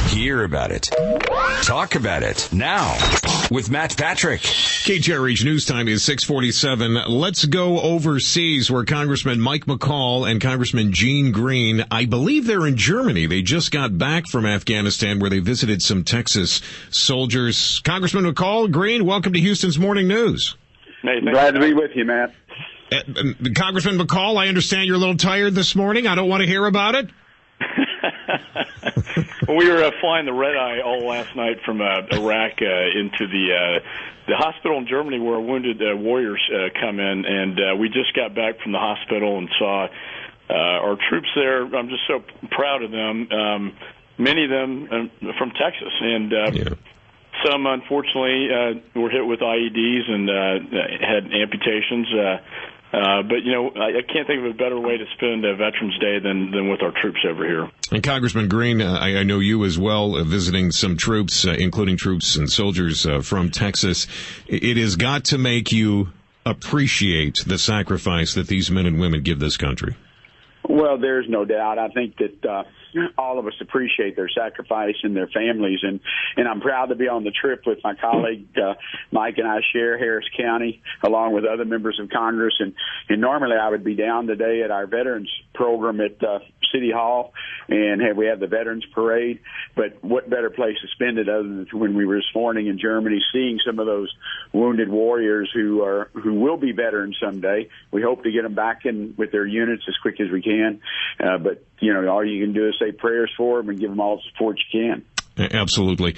Hear about it. Talk about it now with Matt Patrick. KTRH News Time is 6:47. Let's go overseas where Congressman Mike McCaul and Congressman Gene Green, I believe they're in Germany. They just got back from Afghanistan where they visited some Texas soldiers. Congressman McCaul, Green, welcome to Houston's Morning News. Hey, glad to be with you, Matt. Congressman McCaul, I understand you're a little tired this morning. I don't want to hear about it. Well, we were flying the red eye all last night from Iraq into the hospital in Germany where wounded warriors come in, and we just got back from the hospital and saw our troops there. I'm just so proud of them. Many of them from Texas, and some unfortunately were hit with IEDs and had amputations. But, you know, I can't think of a better way to spend Veterans Day than with our troops over here. And Congressman Green, I know you as well, visiting some troops, including troops and soldiers from Texas. It has got to make you appreciate the sacrifice that these men and women give this country. Well, there's no doubt. I think that all of us appreciate their sacrifice and their families, and I'm proud to be on the trip with my colleague Mike, and I share Harris County along with other members of Congress. And normally I would be down today at our veterans program at City Hall, and we have the Veterans Parade. But what better place to spend it other than when we were this morning in Germany, seeing some of those wounded warriors who will be veterans someday. We hope to get them back in with their units as quick as we can. But you know, all you can do is say prayers for them and give them all the support you can. Absolutely.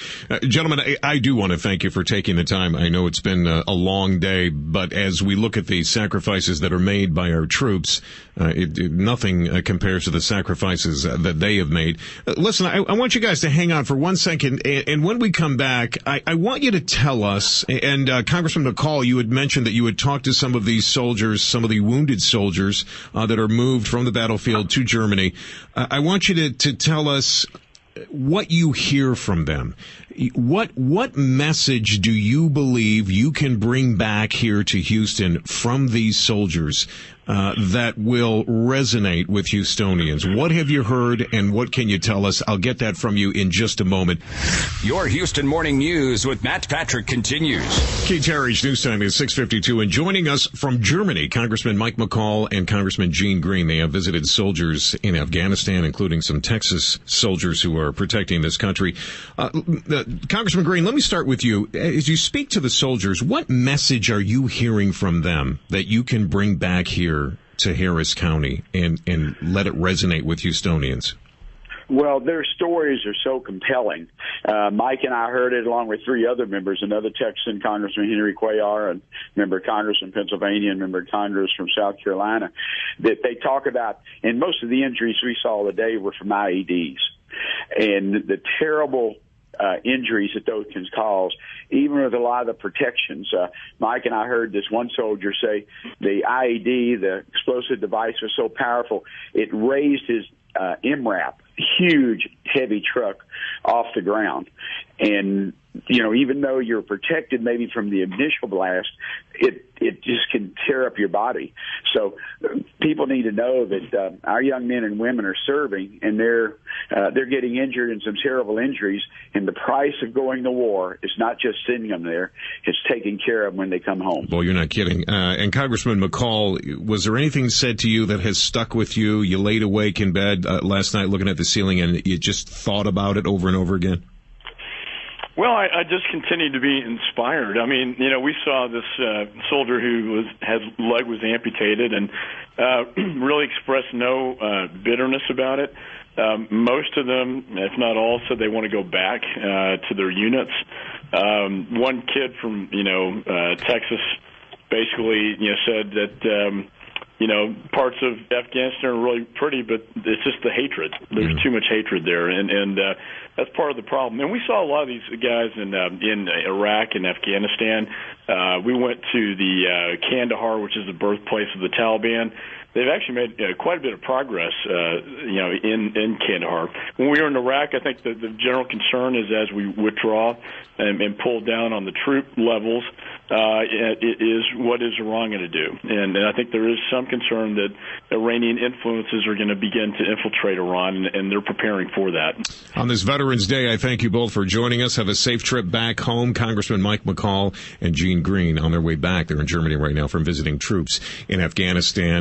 Gentlemen, I do want to thank you for taking the time. I know it's been a long day, but as we look at the sacrifices that are made by our troops, nothing compares to the sacrifices that they have made. Listen, I want you guys to hang on for 1 second, and when we come back, I want you to tell us, and Congressman McCaul, you had mentioned that you had talked to some of these soldiers, some of the wounded soldiers that are moved from the battlefield to Germany. I want you to tell us what you hear from them. What message do you believe you can bring back here to Houston from these soldiers that will resonate with Houstonians? What have you heard, and what can you tell us? I'll get that from you in just a moment. Your Houston Morning News with Matt Patrick continues. KTRH News Time is 6:52, and joining us from Germany, Congressman Mike McCaul and Congressman Gene Green. They have visited soldiers in Afghanistan, including some Texas soldiers who are protecting this country. Congressman Green, let me start with you. As you speak to the soldiers, what message are you hearing from them that you can bring back here to Harris County and let it resonate with Houstonians? Well, their stories are so compelling. Mike and I heard it along with three other members, another Texan, Congressman Henry Cuellar, and member of Congress from Pennsylvania, and member of Congress from South Carolina, that they talk about, and most of the injuries we saw today were from IEDs. And the terrible injuries that those can cause, even with a lot of the protections. Mike and I heard this one soldier say the IED, the explosive device, was so powerful, it raised his MRAP, huge, heavy truck, off the ground. And, you know, even though you're protected maybe from the initial blast, it just can tear up your body. So people need to know that our young men and women are serving, and they're getting injured in some terrible injuries. And the price of going to war is not just sending them there; it's taking care of them when they come home. Well, you're not kidding. And Congressman McCaul, was there anything said to you that has stuck with you? You laid awake in bed last night looking at the ceiling, and you just thought about it over and over again? Well, I just continue to be inspired. I mean, you know, we saw this soldier who his leg was amputated and really expressed no bitterness about it. Most of them, if not all, said they want to go back to their units. One kid from, Texas basically, said that, parts of Afghanistan are really pretty, but it's just the hatred. There's too much hatred there, and that's part of the problem. And we saw a lot of these guys in Iraq and Afghanistan. We went to the Kandahar, which is the birthplace of the Taliban. they've actually made quite a bit of progress, in Kandahar. When we were in Iraq, I think the general concern is as we withdraw and pull down on the troop levels, is what is Iran going to do? And I think there is some concern that Iranian influences are going to begin to infiltrate Iran, and they're preparing for that. On this Veterans Day, I thank you both for joining us. Have a safe trip back home. Congressman Mike McCaul and Gene Green on their way back. They're in Germany right now from visiting troops in Afghanistan.